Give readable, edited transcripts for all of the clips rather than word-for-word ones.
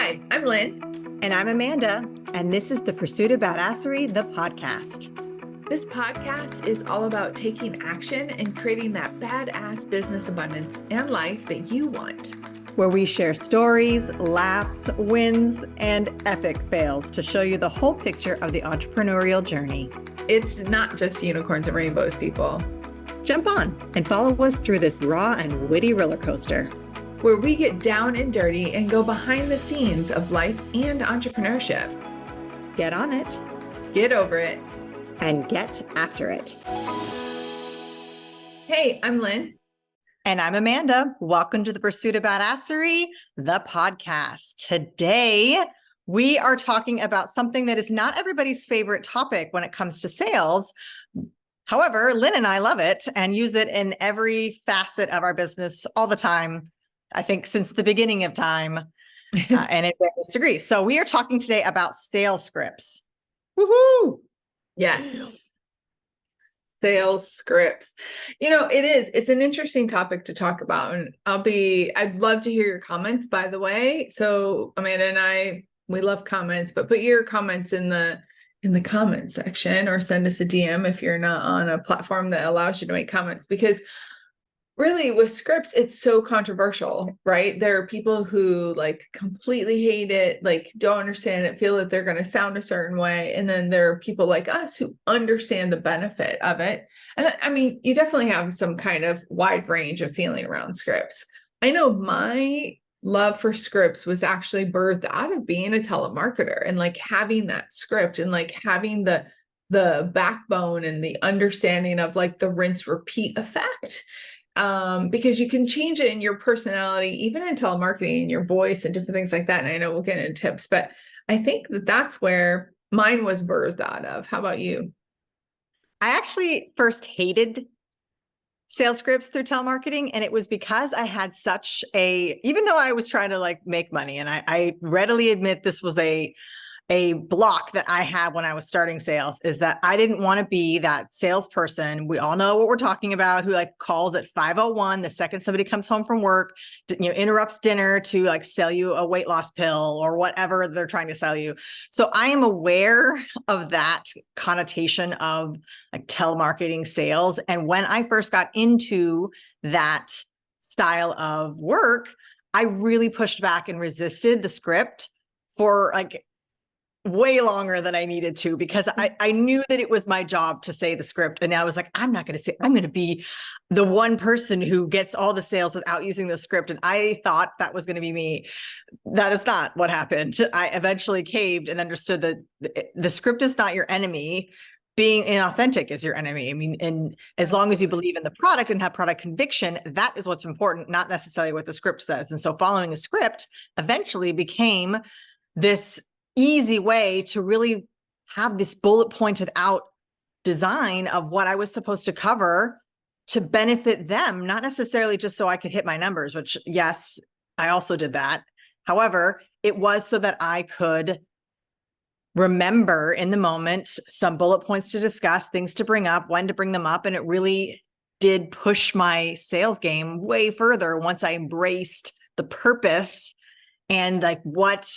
Hi, I'm Lynn. And I'm Amanda, and this is the Pursuit of Badasserie, the podcast. This podcast is all about taking action and creating that badass business abundance and life that you want. Where we share stories, laughs, wins, and epic fails to show you the whole picture of the entrepreneurial journey. It's not just unicorns and rainbows, people. Jump on and follow us through this raw and witty roller coaster, where we get down and dirty and go behind the scenes of life and entrepreneurship. Get on it, get over it, and get after it. Hey, I'm Lynn. And I'm Amanda. Welcome to the Pursuit of Badasserie, the podcast. Today, we are talking about something that is not everybody's favorite topic when it comes to sales. However, Lynn and I love it and use it in every facet of our business all the time. I think since the beginning of time and in various degrees. So we are talking today about sales scripts. Woohoo! Yes. Sales scripts. It's an interesting topic to talk about. And I'd love to hear your comments, by the way. So Amanda and I, we love comments, but put your comments in the comment section or send us a DM if you're not on a platform that allows you to make comments, because really, with scripts, it's so controversial, right? There are people who completely hate it, don't understand it, feel that they're going to sound a certain way. And then there are people like us who understand the benefit of it. And you definitely have some kind of wide range of feeling around scripts. I know my love for scripts was actually birthed out of being a telemarketer and having that script and having the backbone and the understanding of the rinse repeat effect. Because you can change it in your personality, even in telemarketing, in your voice and different things like that. And I know we'll get into tips, but I think that's where mine was birthed out of. How about you? I actually first hated sales scripts through telemarketing. And it was because I had even though I was trying to make money, and I readily admit this was a block that I had when I was starting sales, is that I didn't want to be that salesperson. We all know what we're talking about, who calls at 5:01 the second somebody comes home from work, interrupts dinner to sell you a weight loss pill or whatever they're trying to sell you. So I am aware of that connotation of telemarketing sales. And when I first got into that style of work, I really pushed back and resisted the script for way longer than I needed to, because I knew that it was my job to say the script. And I was I'm not going to say, I'm going to be the one person who gets all the sales without using the script. And I thought that was going to be me. That is not what happened. I eventually caved and understood that the script is not your enemy. Being inauthentic is your enemy. And as long as you believe in the product and have product conviction, that is what's important, not necessarily what the script says. And so following a script eventually became this easy way to really have this bullet pointed out design of what I was supposed to cover to benefit them, not necessarily just so I could hit my numbers, which yes, I also did that. However, it was so that I could remember in the moment some bullet points to discuss, things to bring up, when to bring them up. And it really did push my sales game way further once I embraced the purpose and what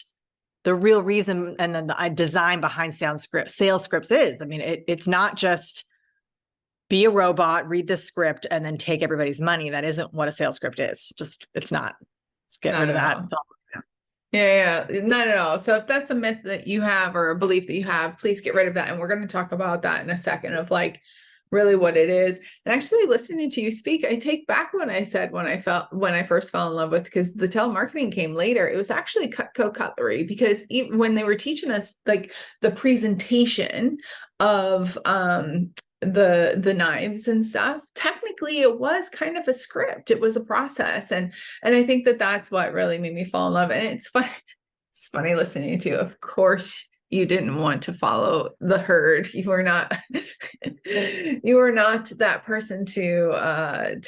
the real reason and then the design behind sales scripts is. It's not just be a robot, read the script, and then take everybody's money. That isn't what a sales script is. It's not. Let's get rid of that. Yeah, not at all. So if that's a myth that you have or a belief that you have, please get rid of that. And we're going to talk about that in a second of really what it is. And actually listening to you speak, I take back what I said when I first fell in love with, because the telemarketing came later. It was actually Cutco cutlery, because even when they were teaching us the presentation of the knives and stuff, technically it was kind of a script. It was a process. And I think that's what really made me fall in love. And it's funny listening to, of course, you didn't want to follow the herd. You were not that person to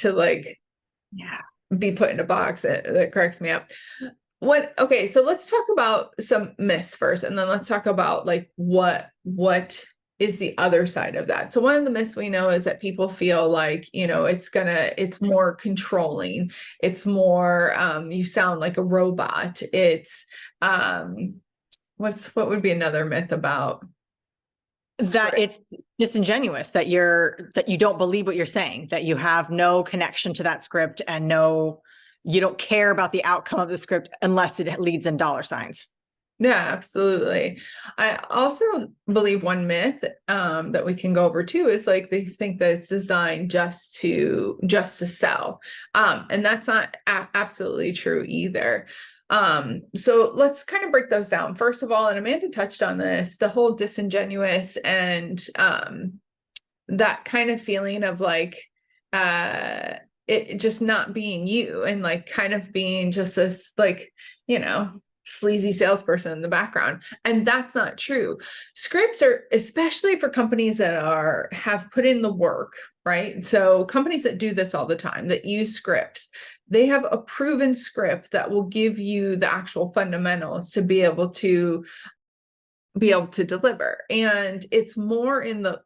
be put in a box. That cracks me up. Okay, so let's talk about some myths first, and then let's talk about what is the other side of that. So one of the myths we know is that people feel like, it's more controlling. It's more, you sound like a robot. It's, what would be another myth about that script? it's disingenuous, that you don't believe what you're saying, that you have no connection to that script, and you don't care about the outcome of the script unless it leads in dollar signs. Yeah, absolutely. I also believe one myth that we can go over too is like they think that it's designed just to sell. And that's not absolutely true either. So let's kind of break those down. First of all, and Amanda touched on this, the whole disingenuous and that kind of feeling of like it just not being you, and like kind of being just this like, sleazy salesperson in the background. And that's not true. Scripts are, especially for companies that have put in the work, right? So companies that do this all the time, that use scripts, they have a proven script that will give you the actual fundamentals to be able to deliver. And it's more in the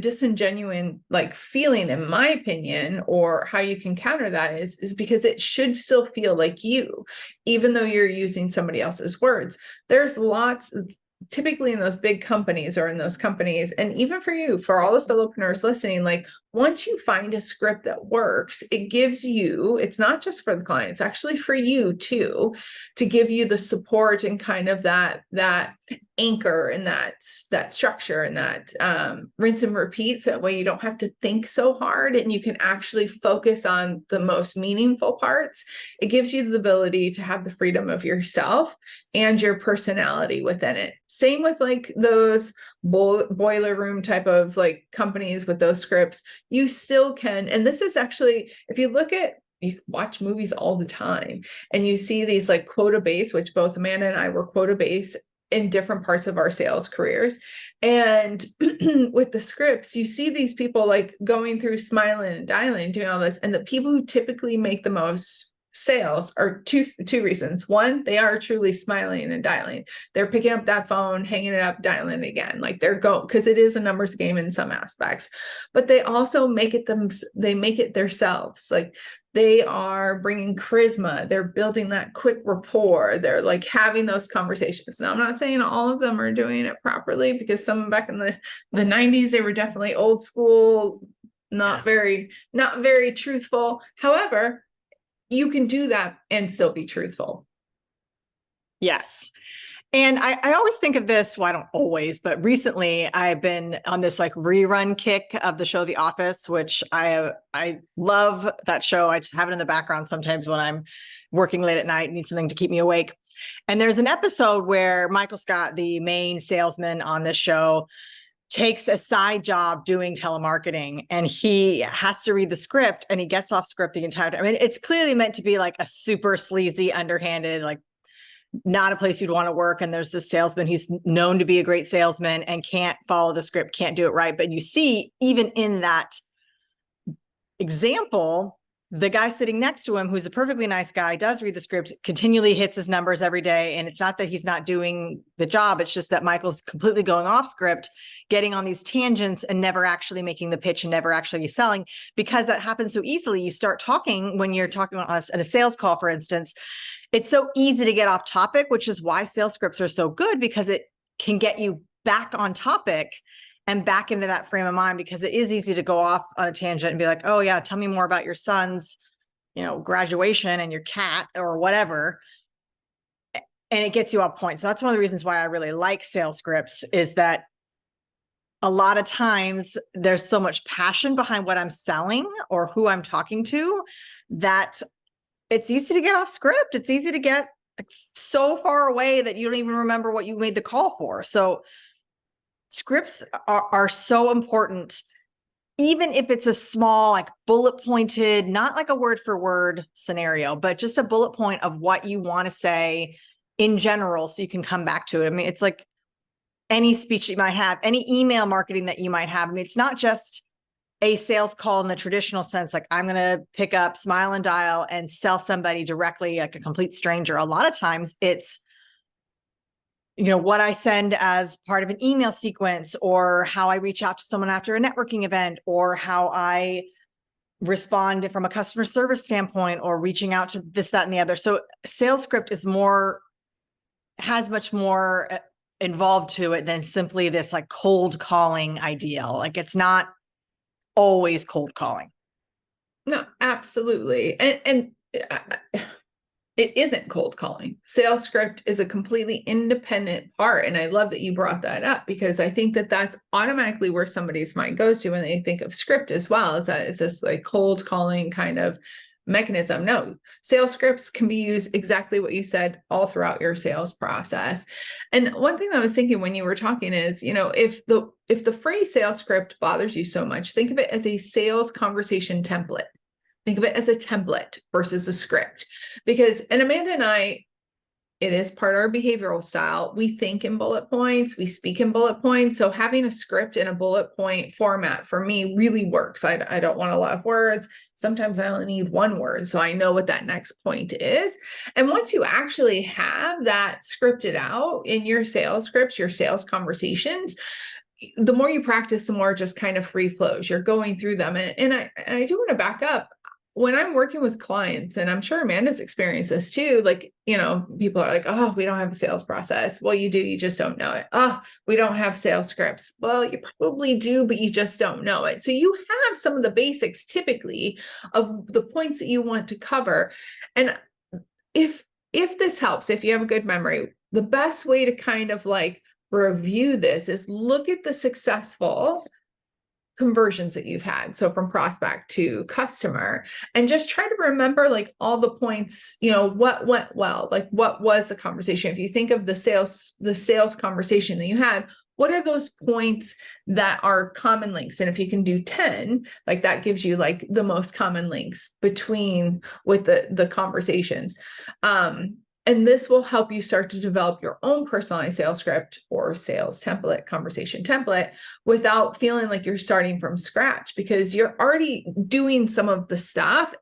disingenuous like feeling, in my opinion, or how you can counter that is because it should still feel like you, even though you're using somebody else's words. There's lots, typically in those big companies, or in those companies, and even for you, for all the solopreneurs listening, like once you find a script that works, it gives you, it's not just for the client, it's actually for you too, to give you the support and kind of that anchor and that structure and that rinse and repeat, so that way you don't have to think so hard and you can actually focus on the most meaningful parts. It gives you the ability to have the freedom of yourself and your personality within it. Same with like those boiler room type of like companies with those scripts. You still can, and this is actually, if you watch movies all the time and you see these like quota base, which both Amanda and I were quota base in different parts of our sales careers. And with the scripts, you see these people like going through smiling and dialing, doing all this. And the people who typically make the most sales are two reasons. One, they are truly smiling and dialing. They're picking up that phone, hanging it up, dialing it again. Like they're going, because it is a numbers game in some aspects, but they also make it themselves. Like they are bringing charisma. They're building that quick rapport. They're like having those conversations. Now, I'm not saying all of them are doing it properly, because some back in the 90s, they were definitely old school, not very truthful. However, you can do that and still be truthful. Yes. And I always think of this, well, I don't always, but recently I've been on this like rerun kick of the show The Office, which I love that show. I just have it in the background sometimes when I'm working late at night, need something to keep me awake. And there's an episode where Michael Scott, the main salesman on this show, takes a side job doing telemarketing, and he has to read the script, and he gets off script the entire time. I mean, it's clearly meant to be like a super sleazy, underhanded, like not a place you'd want to work. And there's this salesman who's known to be a great salesman and can't follow the script, can't do it right. But you see, even in that example, the guy sitting next to him, who's a perfectly nice guy, does read the script, continually hits his numbers every day. And it's not that he's not doing the job. It's just that Michael's completely going off script, getting on these tangents and never actually making the pitch and never actually selling, because that happens so easily. You start talking when you're talking on a sales call, for instance. It's so easy to get off topic, which is why sales scripts are so good, because it can get you back on topic and back into that frame of mind, because it is easy to go off on a tangent and be like, oh yeah, tell me more about your son's, graduation and your cat or whatever. And it gets you off point. So that's one of the reasons why I really like sales scripts, is that a lot of times there's so much passion behind what I'm selling or who I'm talking to, that it's easy to get off script. It's easy to get so far away that you don't even remember what you made the call for. So scripts are so important, even if it's a small, like bullet pointed, not like a word for word scenario, but just a bullet point of what you want to say in general, so you can come back to it. I mean, it's like any speech you might have, any email marketing that you might have. I mean, it's not just a sales call in the traditional sense, like I'm going to pick up, smile and dial and sell somebody directly, like a complete stranger. A lot of times it's what I send as part of an email sequence, or how I reach out to someone after a networking event, or how I respond from a customer service standpoint, or reaching out to this, that, and the other. So sales script has much more involved to it than simply this like cold calling ideal. Like it's not always cold calling. No, absolutely. And it isn't cold calling. Sales script is a completely independent part. And I love that you brought that up, because I think that that's automatically where somebody's mind goes to when they think of script as well, is that it's this like cold calling kind of mechanism. No, sales scripts can be used exactly what you said all throughout your sales process. And one thing that I was thinking when you were talking is, if the phrase sales script bothers you so much, think of it as a sales conversation template. Think of it as a template versus a script, because, and Amanda and I, it is part of our behavioral style. We think in bullet points, we speak in bullet points. So having a script in a bullet point format for me really works. I don't want a lot of words. Sometimes I only need one word, so I know what that next point is. And once you actually have that scripted out in your sales scripts, your sales conversations, the more you practice, the more just kind of free flows. You're going through them. And I do want to back up. When I'm working with clients, and I'm sure Amanda's experienced this too, like, people are like, oh, we don't have a sales process. Well, you do, you just don't know it. Oh, we don't have sales scripts. Well, you probably do, but you just don't know it. So you have some of the basics typically of the points that you want to cover. And if this helps, if you have a good memory, the best way to kind of like review this is look at the successful conversions that you've had. So from prospect to customer, and just try to remember like all the points, what went well, like what was the conversation. If you think of the sales conversation that you had, what are those points that are common links? And if you can do 10, like that gives you like the most common links with the conversations. And this will help you start to develop your own personalized sales script or sales template, conversation template, without feeling like you're starting from scratch, because you're already doing some of the stuff.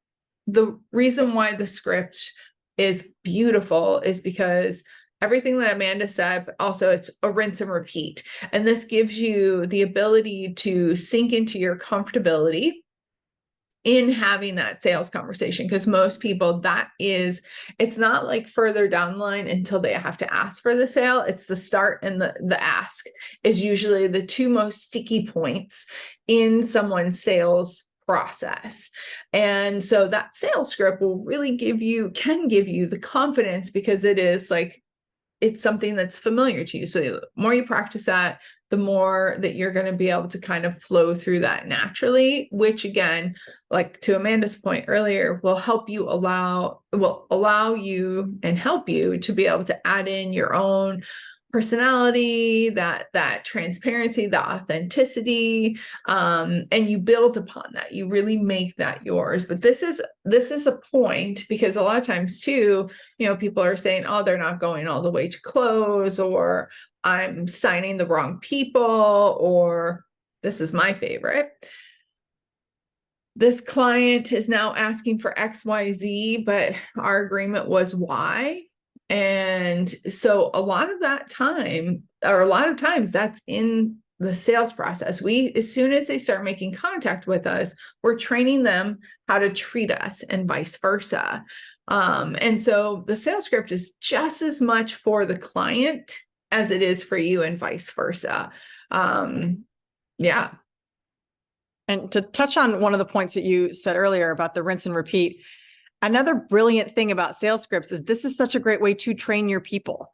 The reason why the script is beautiful is because everything that Amanda said, but also it's a rinse and repeat. And this gives you the ability to sink into your comfortability in having that sales conversation, because most people, it's not like further down the line until they have to ask for the sale. It's the start and the ask is usually the two most sticky points in someone's sales process. And so that sales script will really can give you the confidence, because it is like, it's something that's familiar to you. So the more you practice that, the more that you're going to be able to kind of flow through that naturally, which again, like to Amanda's point earlier, will allow you and help you to be able to add in your own personality, that transparency, the authenticity, and you build upon that. You really make that yours. But this is a point, because a lot of times too, people are saying, oh, they're not going all the way to close, or I'm signing the wrong people, or this is my favorite. This client is now asking for XYZ, but our agreement was Y. And so a lot of times that's in the sales process. As soon as they start making contact with us, we're training them how to treat us and vice versa. And so the sales script is just as much for the client as it is for you, and vice versa. Yeah. And to touch on one of the points that you said earlier about the rinse and repeat, another brilliant thing about sales scripts is this is such a great way to train your people.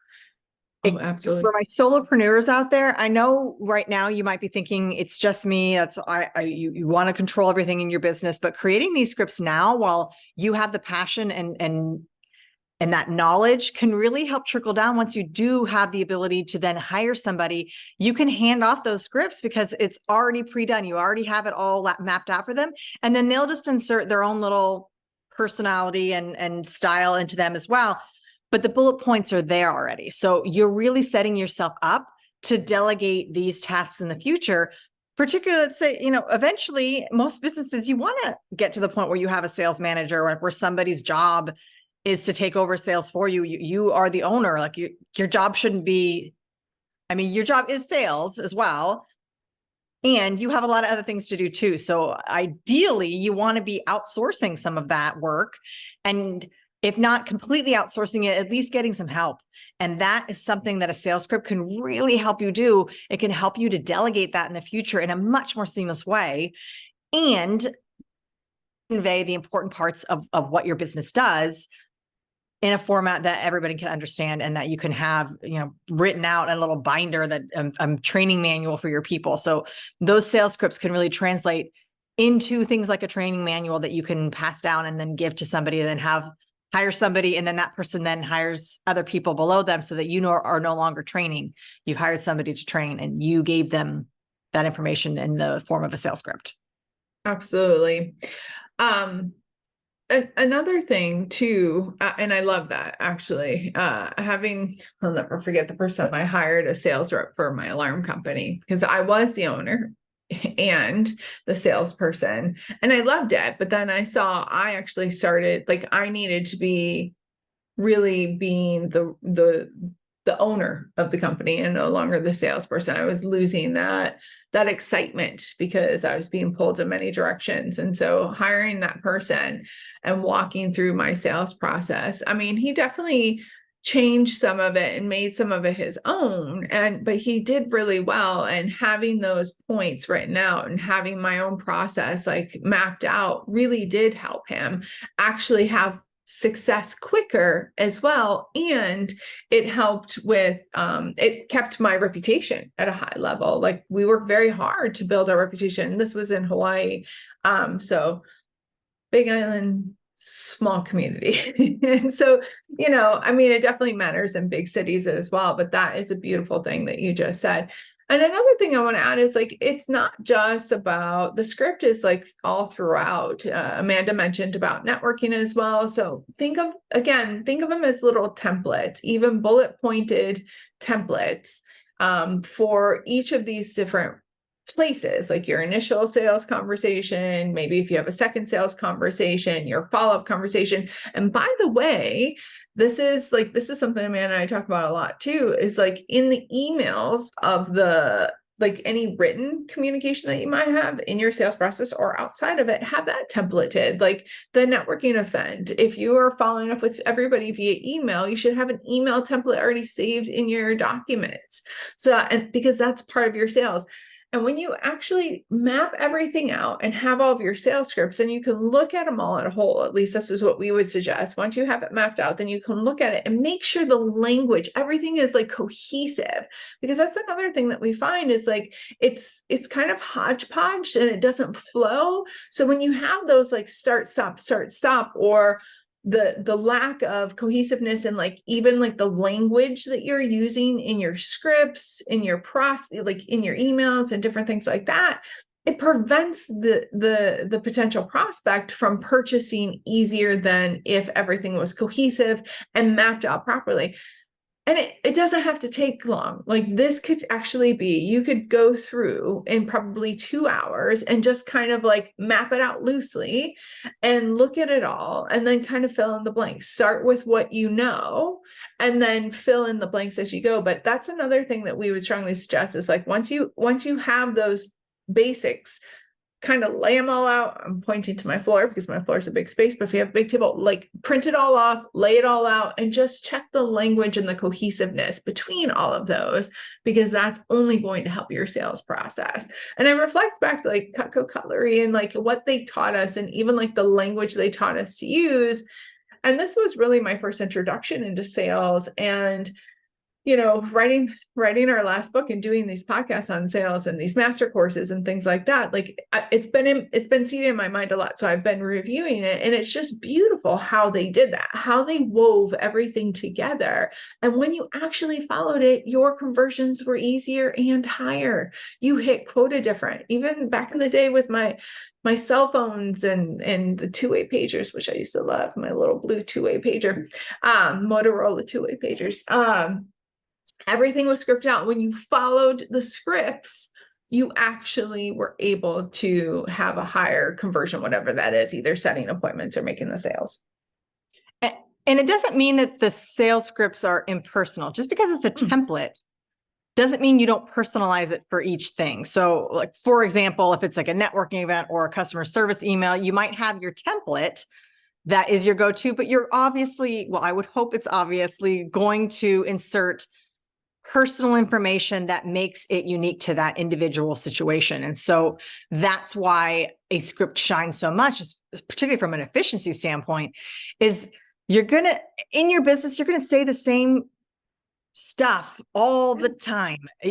Oh, absolutely. For my solopreneurs out there, I know right now you might be thinking it's just me. You want to control everything in your business, but creating these scripts now while you have the passion and that knowledge can really help trickle down. Once you do have the ability to then hire somebody, you can hand off those scripts because it's already pre-done. You already have it all mapped out for them. And then they'll just insert their own little personality and style into them as well. But the bullet points are there already. So you're really setting yourself up to delegate these tasks in the future. Particularly, let's say, eventually most businesses, you want to get to the point where you have a sales manager, where somebody's job is to take over sales for you. You are the owner. Like your job shouldn't be, I mean, your job is sales as well. And you have a lot of other things to do too. So ideally, you want to be outsourcing some of that work. And if not completely outsourcing it, at least getting some help. And that is something that a sales script can really help you do. It can help you to delegate that in the future in a much more seamless way and convey the important parts of what your business does in a format that everybody can understand and that you can have, written out in a little binder, that training manual for your people. So those sales scripts can really translate into things like a training manual that you can pass down and then give to somebody, and then hire somebody, and then that person then hires other people below them, so that are no longer training. You've hired somebody to train, and you gave them that information in the form of a sales script. Absolutely. Another thing too, and I love that actually, I'll never forget the first time I hired a sales rep for my alarm company, because I was the owner and the salesperson, and I loved it. But then I actually started, like, I needed to be really being the owner of the company and no longer the salesperson. I was losing that excitement because I was being pulled in many directions. And so hiring that person and walking through my sales process, I mean, he definitely changed some of it and made some of it his own, but he did really well. And having those points written out and having my own process like mapped out really did help him actually have success quicker as well. And it helped with, it kept my reputation at a high level. Like, we worked very hard to build our reputation. This was in Hawaii. So big island, small community. And so, I mean, it definitely matters in big cities as well, but that is a beautiful thing that you just said. And another thing I want to add is, like, it's not just about the script, is like all throughout. Amanda mentioned about networking as well. So think of them as little templates, even bullet pointed templates, for each of these different places, like your initial sales conversation, maybe if you have a second sales conversation, your follow-up conversation. And by the way, this is something Amanda and I talk about a lot too, is like in the emails of like any written communication that you might have in your sales process or outside of it, have that templated. Like the networking event, if you are following up with everybody via email, you should have an email template already saved in your documents. So, and because that's part of your sales. And when you actually map everything out and have all of your sales scripts, and you can look at them all at a whole, at least this is what we would suggest. Once you have it mapped out, then you can look at it and make sure the language, everything is like cohesive, because that's another thing that we find is like, it's kind of hodgepodge and it doesn't flow. So when you have those like start, stop, or the lack of cohesiveness and like even like the language that you're using in your scripts, in your process, like in your emails and different things like that, it prevents the potential prospect from purchasing easier than if everything was cohesive and mapped out properly. And it doesn't have to take long. Like, this could actually be, you could go through in probably 2 hours and just kind of like map it out loosely and look at it all, and then kind of fill in the blanks. Start with what you know, and then fill in the blanks as you go. But that's another thing that we would strongly suggest is like, once you have those basics, kind of lay them all out. I'm pointing to my floor because my floor is a big space, but if you have a big table, like print it all off, lay it all out, and just check the language and the cohesiveness between all of those, because that's only going to help your sales process. And I reflect back to like Cutco Cutlery and like what they taught us, and even like the language they taught us to use. And this was really my first introduction into sales. And writing our last book and doing these podcasts on sales and these master courses and things like that, like it's been seated in my mind a lot. So I've been reviewing it, and it's just beautiful how they did that, how they wove everything together. And when you actually followed it, your conversions were easier and higher. You hit quota different. Even back in the day with my cell phones and the two-way pagers, which I used to love, my little blue two-way pager, Motorola two-way pagers. Everything was scripted out. When you followed the scripts, you actually were able to have a higher conversion, whatever that is, either setting appointments or making the sales. And it doesn't mean that the sales scripts are impersonal. Just because it's a template doesn't mean you don't personalize it for each thing. So like, for example, if it's like a networking event or a customer service email, you might have your template that is your go-to, but you're obviously, well, I would hope it's obviously going to insert personal information that makes it unique to that individual situation. And so that's why a script shines so much, particularly from an efficiency standpoint, is you're going to, in your business, you're going to say the same stuff all the time. If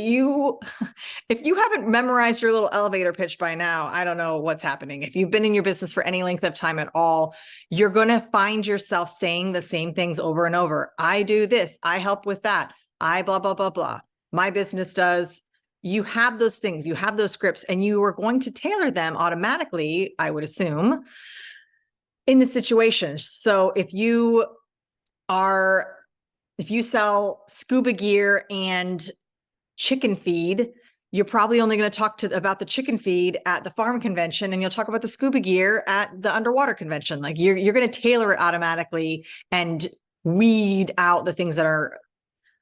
you haven't memorized your little elevator pitch by now, I don't know what's happening. If you've been in your business for any length of time at all, you're going to find yourself saying the same things over and over. I do this. I help with that. I blah, blah, blah, blah. My business does. You have those things, you have those scripts, and you are going to tailor them automatically, I would assume, in the situation. So if you sell scuba gear and chicken feed, you're probably only going to talk about the chicken feed at the farm convention, and you'll talk about the scuba gear at the underwater convention. Like you're going to tailor it automatically and weed out the things that are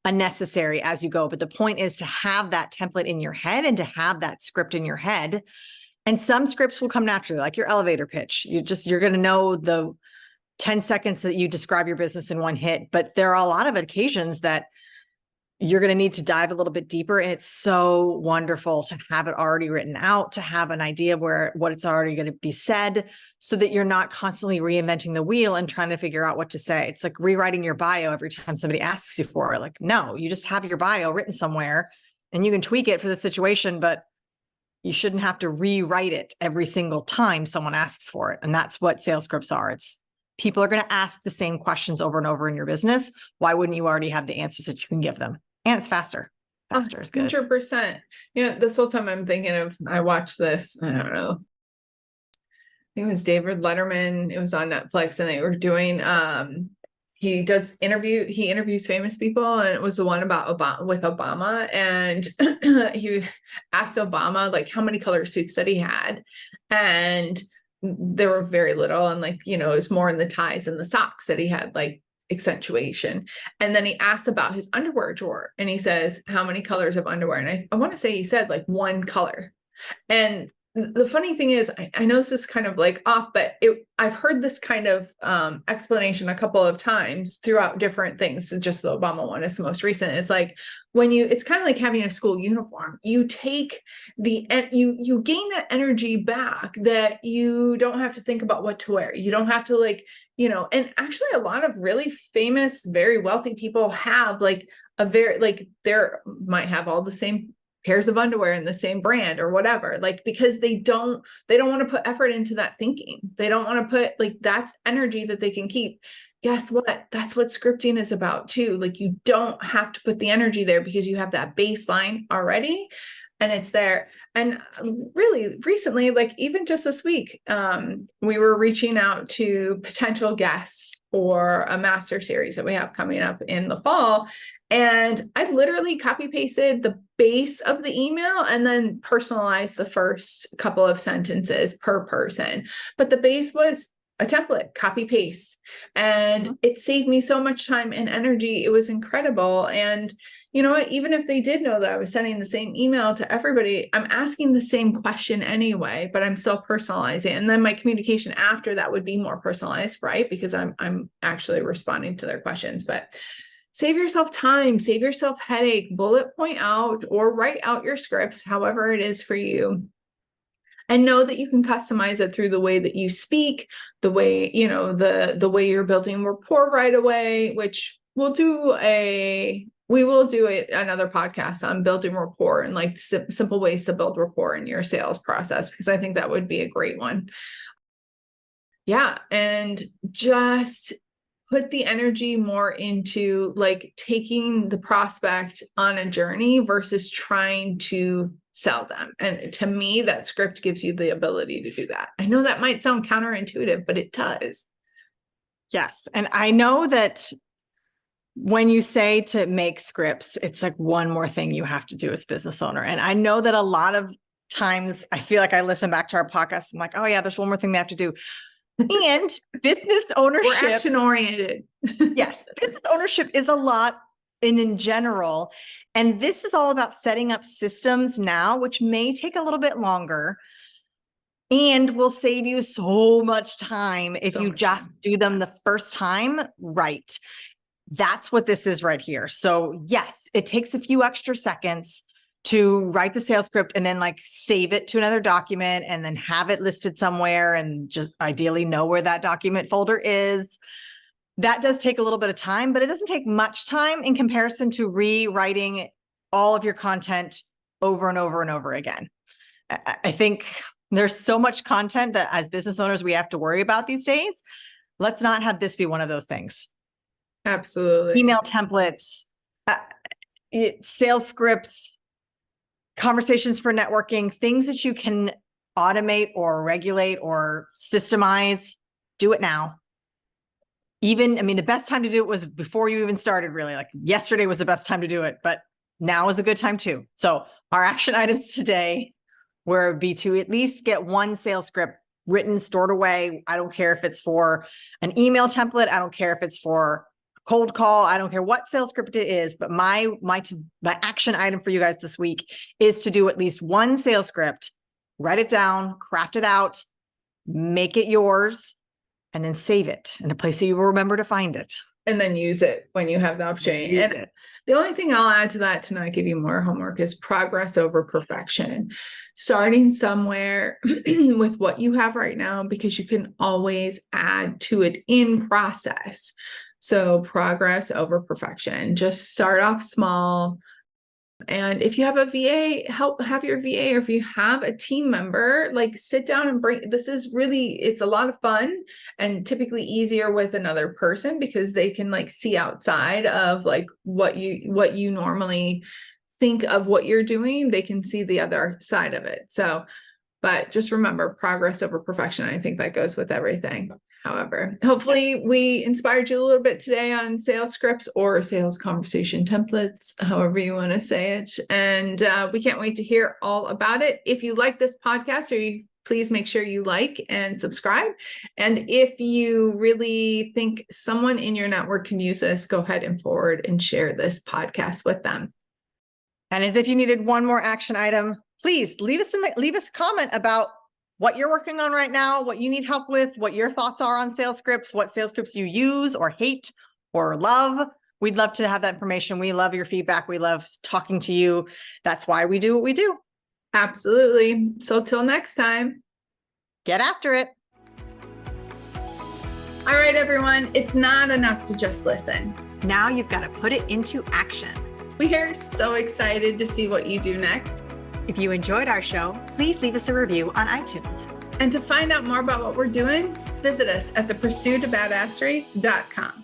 unnecessary as you go. But the point is to have that template in your head and to have that script in your head. And some scripts will come naturally, like your elevator pitch. You're going to know the 10 seconds that you describe your business in one hit, but there are a lot of occasions that you're going to need to dive a little bit deeper. And it's so wonderful to have it already written out, to have an idea of what it's already going to be said, so that you're not constantly reinventing the wheel and trying to figure out what to say. It's like rewriting your bio every time somebody asks you for it. Like, no, you just have your bio written somewhere and you can tweak it for the situation, but you shouldn't have to rewrite it every single time someone asks for it. And that's what sales scripts are. People are going to ask the same questions over and over in your business. Why wouldn't you already have the answers that you can give them? And it's faster. Faster is good. 100%. This whole time I'm thinking of, I watched this, I don't know, I think it was David Letterman. It was on Netflix, and they were doing, he interviews famous people, and it was the one about Obama. And he asked Obama, like, how many color suits that he had. And there were very little. And it was more in the ties and the socks that he had, like, accentuation. And then he asked about his underwear drawer, and he says, how many colors of underwear? And I want to say he said like one color. And the funny thing is, I know this is kind of like off, but I've heard this kind of explanation a couple of times throughout different things. Just the Obama one is the most recent. It's like it's kind of like having a school uniform. You take you gain that energy back, that you don't have to think about what to wear. You don't have to and actually a lot of really famous, very wealthy people have they might have all the same pairs of underwear in the same brand or whatever, because they don't want to put effort into that thinking. They don't want to put that's energy that they can keep. Guess what? That's what scripting is about too. You don't have to put the energy there because you have that baseline already and it's there. And really recently, even just this week, we were reaching out to potential guests for a master series that we have coming up in the fall. And I literally copy pasted the base of the email and then personalized the first couple of sentences per person. But the base was a template, copy paste. And it saved me so much time and energy. It was incredible. And you know what, even if they did know that I was sending the same email to everybody, I'm asking the same question anyway, but I'm still personalizing. And then my communication after that would be more personalized, right? Because I'm actually responding to their questions. But save yourself time, save yourself headache, bullet point out or write out your scripts, however it is for you. And know that you can customize it through the way that you speak, the way, the way you're building rapport right away, which we will do another podcast on building rapport and simple ways to build rapport in your sales process, because I think that would be a great one. Yeah. And just put the energy more into taking the prospect on a journey versus trying to sell them. And to me, that script gives you the ability to do that. I know that might sound counterintuitive, but it does. Yes. And I know that when you say to make scripts, it's like one more thing you have to do as a business owner. And I know that a lot of times I feel like I listen back to our podcast. I'm like, oh yeah, there's one more thing they have to do. And business ownership. We're action oriented. Yes, business ownership is a lot in general. And this is all about setting up systems now, which may take a little bit longer and will save you so much time if you just do them the first time right. That's what this is right here. So yes, it takes a few extra seconds to write the sales script and then like save it to another document and then have it listed somewhere and just ideally know where that document folder is. That does take a little bit of time, but it doesn't take much time in comparison to rewriting all of your content over and over and over again. I think there's so much content that as business owners, we have to worry about these days. Let's not have this be one of those things. Absolutely. Email templates, sales scripts, conversations for networking, things that you can automate or regulate or systemize, do it now. The best time to do it was before you even started, really. Like yesterday was the best time to do it, but now is a good time too. So our action items today were be to at least get one sales script written, stored away. I don't care if it's for an email template. I don't care if it's for a cold call. I don't care what sales script it is, but my action item for you guys this week is to do at least one sales script, write it down, craft it out, make it yours, and then save it in a place so you will remember to find it. And then use it when you have the option. The only thing I'll add to that to not give you more homework is progress over perfection. Starting somewhere with what you have right now, because you can always add to it in process. So progress over perfection. Just start off small. And if you have a VA, have your VA, or if you have a team member, like sit down and it's a lot of fun and typically easier with another person because they can like see outside of like what you normally think of what you're doing. They can see the other side of it. So, but just remember progress over perfection. I think that goes with everything. However, hopefully we inspired you a little bit today on sales scripts or sales conversation templates, however you want to say it. And we can't wait to hear all about it. If you like this podcast, please make sure you like and subscribe. And if you really think someone in your network can use this, go ahead and forward and share this podcast with them. And as if you needed one more action item, please leave us a comment about what you're working on right now, what you need help with, what your thoughts are on sales scripts, what sales scripts you use or hate or love. We'd love to have that information. We love your feedback. We love talking to you. That's why we do what we do. Absolutely. So till next time, get after it. All right, everyone. It's not enough to just listen. Now you've got to put it into action. We are so excited to see what you do next. If you enjoyed our show, please leave us a review on iTunes. And to find out more about what we're doing, visit us at thepursuitofbadasserie.com.